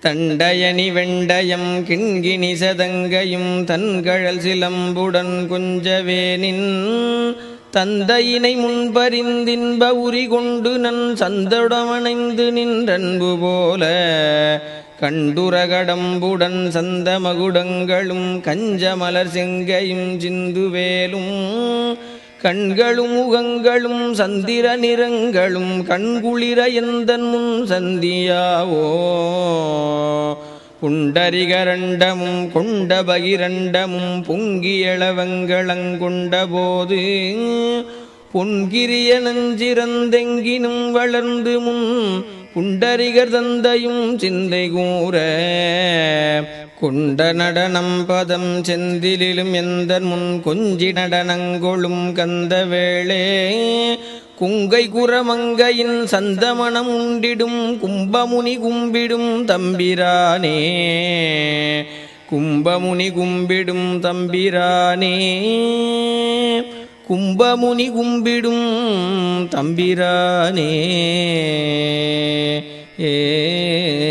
தண்டயணி வெண்டயம் கிண்கிணி சதங்கையும் தன்கழல் சிலம்புடன் கொஞ்சவேனின் தந்தையினை முன்பறிந்தின்ப உரி கொண்டு நன் சந்தடமணைந்து நின்றன்பு போல கண்டுரகடம்புடன் சந்த மகுடங்களும் கஞ்சமலர் செங்கையும் சிந்துவேலும் கண்களும் முகங்களும் சந்திர நிறங்களும் கண்குளிர எந்தன் முன் சந்தியாவோ புண்டரிகரண்டமும் கொண்ட பகிரண்டமும் பொங்கியளவங்களங்கொண்ட போது பொன்கிரிய நஞ்சிறந்தெங்கினும் வளர்ந்து முன் புண்டரிகர் தந்தையும் சிந்தை கூற கொண்ட நடனம் பதம் செந்திலும் எந்தன் முன் கொஞ்சி நடனங்கொளும் கந்த வேளே குங்கை குரமங்கையின் சந்தமணம் உண்டிடும் கும்பமுனி கும்பிடும் தம்பிரானே கும்பமுனி கும்பிடும் தம்பிரானே கும்பமுனி கும்பிடும் தம்பிரானே ஏ